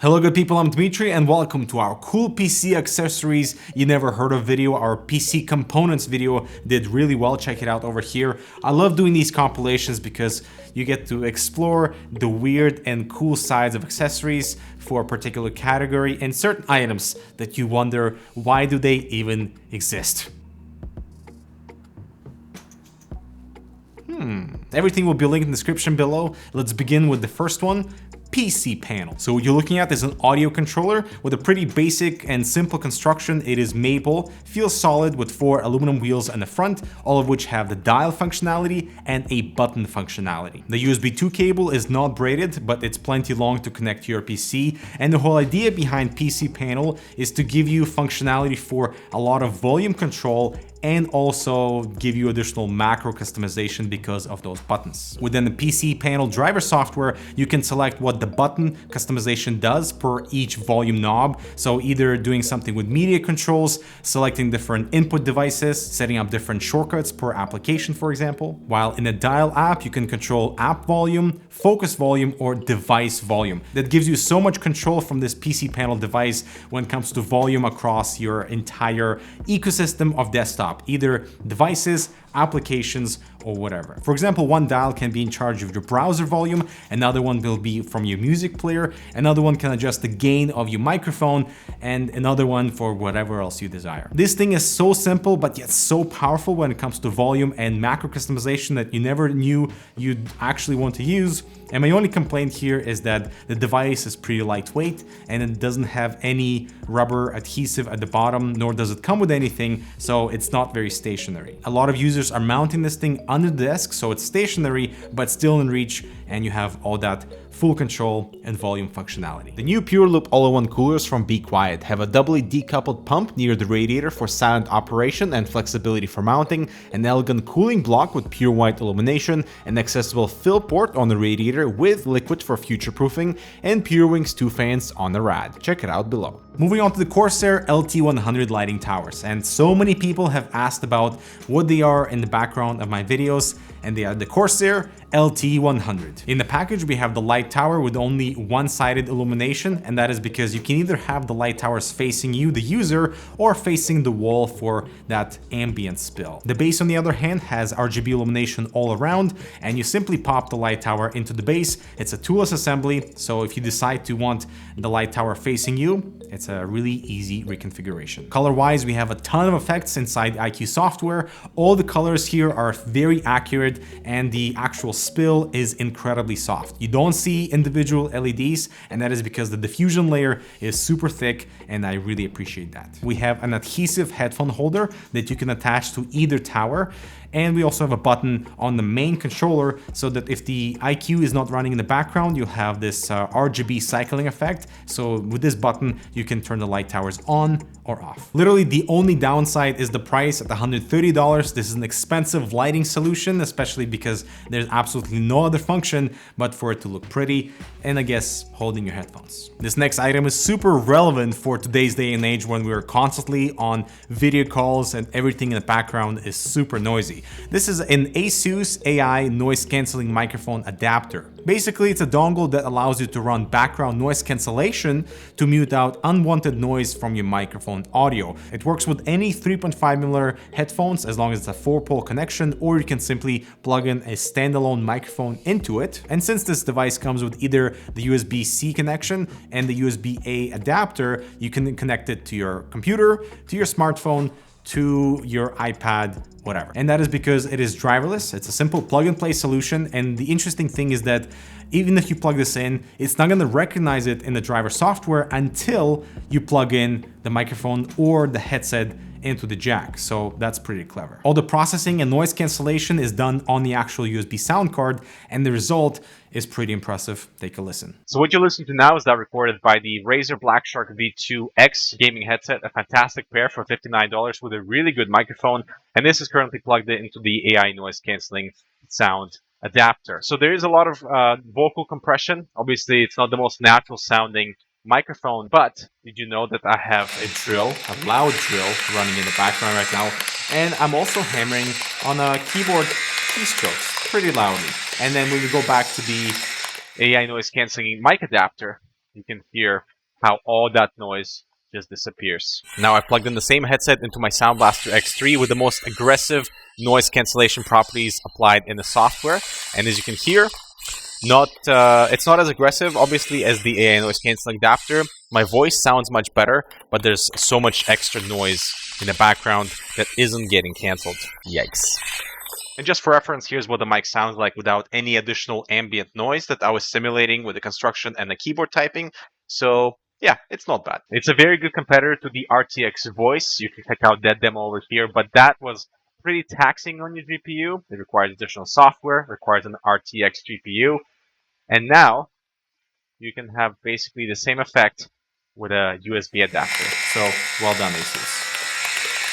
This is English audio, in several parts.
Hello good people, I'm Dmitry and welcome to our cool PC accessories you never heard of video. Our PC components video did really well, check it out over here. I love doing these compilations because you get to explore the weird and cool sides of accessories for a particular category and certain items that you wonder why do they even exist. Everything will be linked in the description below. Let's begin with the first one. PC panel. So what you're looking at is an audio controller with a pretty basic and simple construction. It is maple, feels solid with 4 aluminum wheels on the front, all of which have the dial functionality and a button functionality. The USB 2 cable is not braided, but it's plenty long to connect to your PC. And the whole idea behind PC panel is to give you functionality for a lot of volume control and also give you additional macro customization because of those buttons. Within the PC panel driver software, you can select what the button customization does per each volume knob. So either doing something with media controls, selecting different input devices, setting up different shortcuts per application, for example. While in the dial app, you can control app volume, focus volume, or device volume. That gives you so much control from this PC panel device when it comes to volume across your entire ecosystem of desktop. Either devices, applications, or whatever. For example, one dial can be in charge of your browser volume, another one will be from your music player, another one can adjust the gain of your microphone, and another one for whatever else you desire. This thing is so simple, but yet so powerful when it comes to volume and macro customization that you never knew you'd actually want to use. And my only complaint here is that the device is pretty lightweight and it doesn't have any rubber adhesive at the bottom, nor does it come with anything, so it's not very stationary. A lot of users are mounting this thing under the desk, so it's stationary but still in reach, and you have all that full control and volume functionality. The new Pure Loop all-in-one coolers from Be Quiet have a doubly decoupled pump near the radiator for silent operation and flexibility for mounting, an elegant cooling block with pure white illumination, an accessible fill port on the radiator with liquid for future proofing, and Pure Wings 2 fans on the rad. Check it out below. Moving on to the Corsair LT100 lighting towers, and so many people have asked about what they are in the background of my videos, and they are the Corsair LT100. In the package we have the light tower with only one-sided illumination, and that is because you can either have the light towers facing you, the user, or facing the wall for that ambient spill. The base on the other hand has RGB illumination all around, and you simply pop the light tower into the base. It's a toolless assembly, so if you decide to want the light tower facing you, it's a really easy reconfiguration. Color-wise, we have a ton of effects inside the IQ software. All the colors here are very accurate, and the actual spill is incredibly soft. You don't see individual LEDs, and that is because the diffusion layer is super thick, and I really appreciate that. We have an adhesive headphone holder that you can attach to either tower, and we also have a button on the main controller so that if the IQ is not running in the background, you'll have this RGB cycling effect. So with this button, you can turn the light towers on or off. Literally the only downside is the price at $130. This is an expensive lighting solution, especially because there's absolutely no other function but for it to look pretty and I guess holding your headphones. This next item is super relevant for today's day and age when we're constantly on video calls and everything in the background is super noisy. This is an ASUS AI noise cancelling microphone adapter. Basically, it's a dongle that allows you to run background noise cancellation to mute out unwanted noise from your microphone audio. It works with any 3.5mm headphones as long as it's a 4-pole connection, or you can simply plug in a standalone microphone into it. And since this device comes with either the USB-C connection and the USB-A adapter, you can connect it to your computer, to your smartphone, to your iPad, whatever. And that is because it is driverless. It's a simple plug-and-play solution. And the interesting thing is that even if you plug this in, it's not going to recognize it in the driver software until you plug in the microphone or the headset into the jack. So that's pretty clever. All the processing and noise cancellation is done on the actual USB sound card, and the result is pretty impressive. Take a listen. So what you're listening to now is that recorded by the Razer Blackshark V2X gaming headset, a fantastic pair for $59 with a really good microphone, and this is currently plugged into the AI noise cancelling sound adapter. So there is a lot of vocal compression. Obviously, it's not the most natural sounding microphone, but did you know that I have a loud drill running in the background right now, and I'm also hammering on a keyboard keystrokes pretty loudly. And then when we go back to the AI noise cancelling mic adapter, you can hear how all that noise just disappears. Now I've plugged in the same headset into my Sound Blaster X3 with the most aggressive noise cancellation properties applied in the software. And as you can hear, it's not as aggressive, obviously, as the AI noise cancelling adapter. My voice sounds much better, but there's so much extra noise in the background that isn't getting cancelled. Yikes. And just for reference, here's what the mic sounds like without any additional ambient noise that I was simulating with the construction and the keyboard typing. So yeah, it's not bad. It's a very good competitor to the RTX Voice. You can check out that demo over here, but that was pretty taxing on your GPU. It requires additional software, requires an RTX GPU. And now you can have basically the same effect with a USB adapter. So well done, Asus.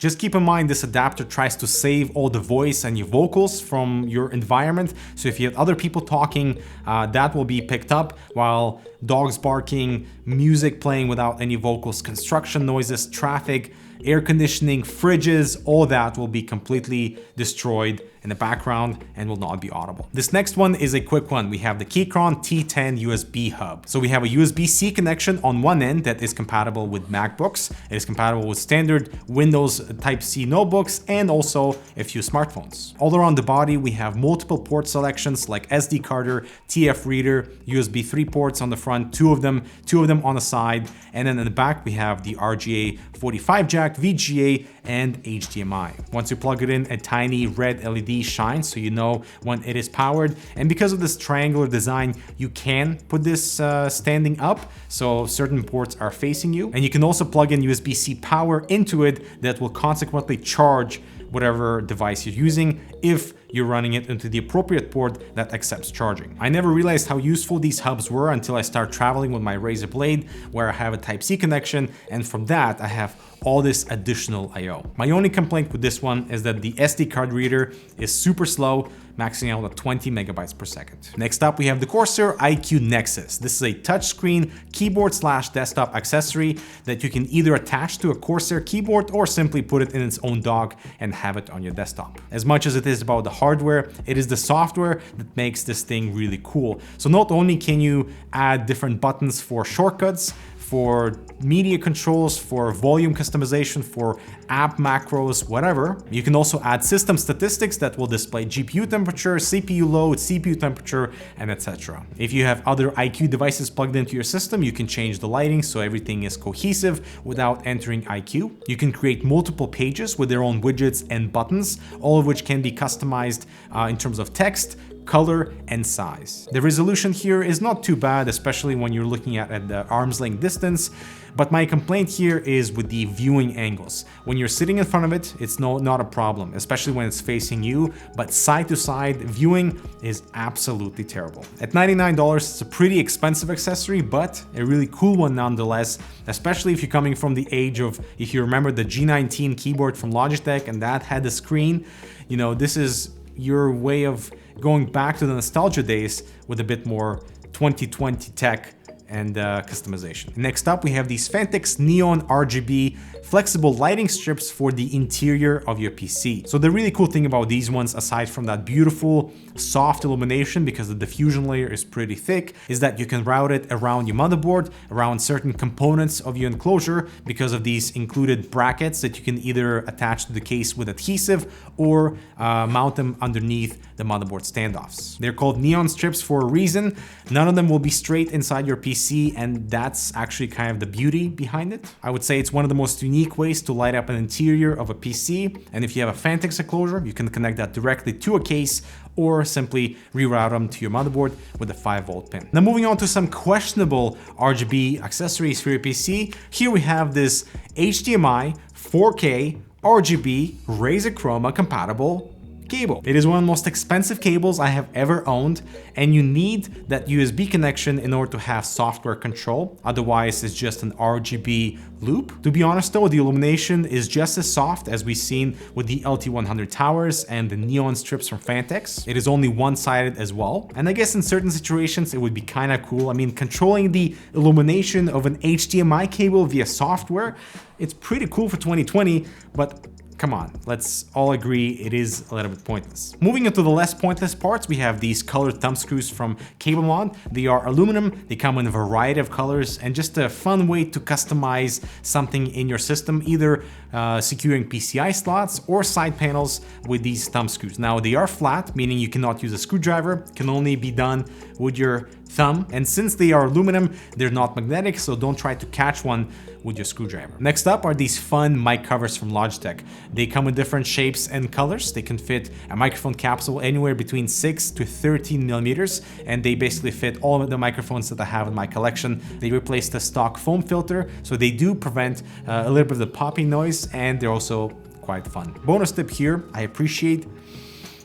Just keep in mind this adapter tries to save all the voice and your vocals from your environment. So if you have other people talking, that will be picked up, while dogs barking, music playing without any vocals, construction noises, traffic, air conditioning, fridges, all that will be completely destroyed in the background and will not be audible. This next one is a quick one. We have the Kyron T10 USB Hub. So we have a USB-C connection on one end that is compatible with MacBooks. It is compatible with standard Windows Type-C notebooks and also a few smartphones. All around the body, we have multiple port selections like SD carder, TF reader, USB 3 ports on the front, two of them on the side, and then in the back we have the RGA 45 jack, VGA, and HDMI. Once you plug it in, a tiny red LED shines so you know when it is powered. And because of this triangular design, you can put this standing up, so certain ports are facing you. And you can also plug in USB-C power into it that will consequently charge whatever device you're using if you're running it into the appropriate port that accepts charging. I never realized how useful these hubs were until I started traveling with my Razer Blade, where I have a Type-C connection, and from that I have all this additional I/O. My only complaint with this one is that the SD card reader is super slow, maxing out at 20 megabytes per second. Next up, we have the Corsair IQ Nexus. This is a touchscreen keyboard/desktop accessory that you can either attach to a Corsair keyboard or simply put it in its own dock and have it on your desktop. As much as it is about the hardware, it is the software that makes this thing really cool. So not only can you add different buttons for shortcuts, for media controls, for volume customization, for app macros, whatever. You can also add system statistics that will display GPU temperature, CPU load, CPU temperature, and etc. If you have other IQ devices plugged into your system, you can change the lighting so everything is cohesive without entering IQ. You can create multiple pages with their own widgets and buttons, all of which can be customized in terms of text, color, and size. The resolution here is not too bad, especially when you're looking at the arm's length distance, but my complaint here is with the viewing angles. When you're sitting in front of it, it's not a problem, especially when it's facing you, but side to side viewing is absolutely terrible. At $99, it's a pretty expensive accessory, but a really cool one nonetheless, especially if you're coming from the age of, if you remember the G19 keyboard from Logitech and that had the screen, you know, this is your way of going back to the nostalgia days with a bit more 2020 tech and customization. Next up, we have these Fantex Neon RGB flexible lighting strips for the interior of your PC. So the really cool thing about these ones, aside from that beautiful soft illumination because the diffusion layer is pretty thick, is that you can route it around your motherboard, around certain components of your enclosure because of these included brackets that you can either attach to the case with adhesive or mount them underneath the motherboard standoffs. They're called neon strips for a reason. None of them will be straight inside your PC, and that's actually kind of the beauty behind it. I would say it's one of the most unique ways to light up an interior of a PC, and if you have a Fantex enclosure, you can connect that directly to a case or simply reroute them to your motherboard with a 5-volt pin. Now moving on to some questionable RGB accessories for your PC. Here we have this HDMI 4K RGB Razer Chroma compatible cable. It is one of the most expensive cables I have ever owned, and you need that USB connection in order to have software control. Otherwise, it's just an RGB loop. To be honest though, the illumination is just as soft as we've seen with the LT100 towers and the neon strips from Fantex. It is only one-sided as well. And I guess in certain situations, it would be kind of cool. I mean, controlling the illumination of an HDMI cable via software, it's pretty cool for 2020, but come on, let's all agree it is a little bit pointless. Moving into the less pointless parts, we have these colored thumb screws from CableMod. They are aluminum, they come in a variety of colors, and just a fun way to customize something in your system, either securing PCI slots or side panels with these thumb screws. Now they are flat, meaning you cannot use a screwdriver, can only be done with your thumb, and since they are aluminum, they're not magnetic, so don't try to catch one with your screwdriver. Next up are these fun mic covers from Logitech. They come in different shapes and colors. They can fit a microphone capsule anywhere between 6 to 13 millimeters, and they basically fit all of the microphones that I have in my collection. They replace the stock foam filter, so they do prevent a little bit of the popping noise, and they're also quite fun. Bonus tip here, I appreciate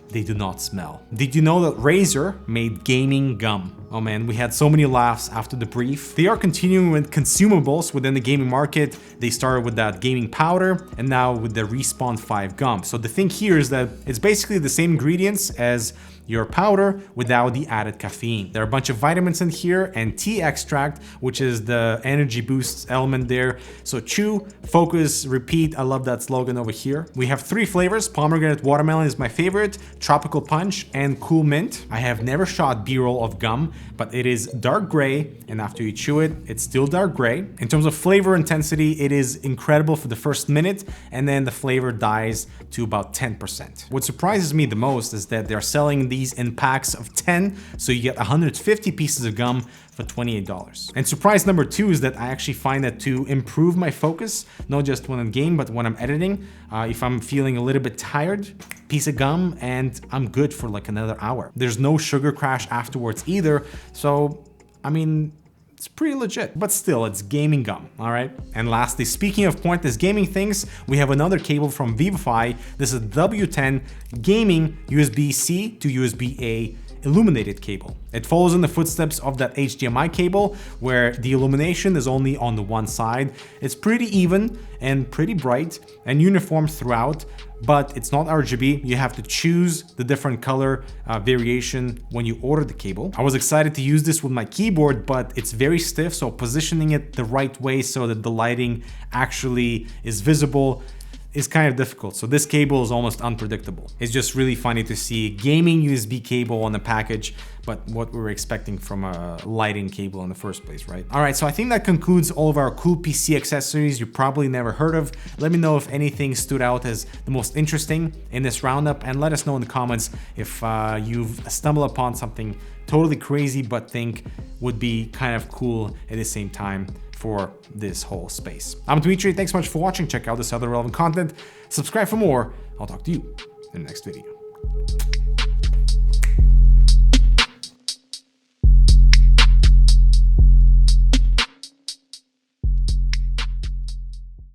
they do not smell. Did you know that Razer made gaming gum? Oh man, we had so many laughs after the brief. They are continuing with consumables within the gaming market. They started with that gaming powder and now with the Respawn 5 gum. So the thing here is that it's basically the same ingredients as your powder without the added caffeine. There are a bunch of vitamins in here and tea extract, which is the energy boost element there. So chew, focus, repeat. I love that slogan over here. We have 3 flavors. Pomegranate watermelon is my favorite, tropical punch, and cool mint. I have never shot B-roll of gum, but it is dark gray, and after you chew it, it's still dark gray. In terms of flavor intensity, it is incredible for the first minute, and then the flavor dies to about 10%. What surprises me the most is that they're selling these in packs of 10, so you get 150 pieces of gum for $28. And surprise number 2 is that I actually find that to improve my focus, not just when I'm gaming, but when I'm editing, if I'm feeling a little bit tired, piece of gum and I'm good for like another hour. There's no sugar crash afterwards either, so I mean, it's pretty legit, but still, it's gaming gum, all right? And lastly, speaking of pointless gaming things, we have another cable from Vivify. This is W10 gaming USB-C to USB-A illuminated cable. It follows in the footsteps of that HDMI cable where the illumination is only on the one side. It's pretty even and pretty bright and uniform throughout, but it's not RGB. You have to choose the different color variation when you order the cable. I was excited to use this with my keyboard, but it's very stiff, so positioning it the right way so that the lighting actually is visible is kind of difficult. So this cable is almost unpredictable. It's just really funny to see gaming USB cable on the package, but what we were expecting from a lighting cable in the first place, right? All right, so I think that concludes all of our cool PC accessories you probably never heard of. Let me know if anything stood out as the most interesting in this roundup, and let us know in the comments if you've stumbled upon something totally crazy but think would be kind of cool at the same time for this whole space. I'm Dmitry, thanks so much for watching. Check out this other relevant content. Subscribe for more. I'll talk to you in the next video.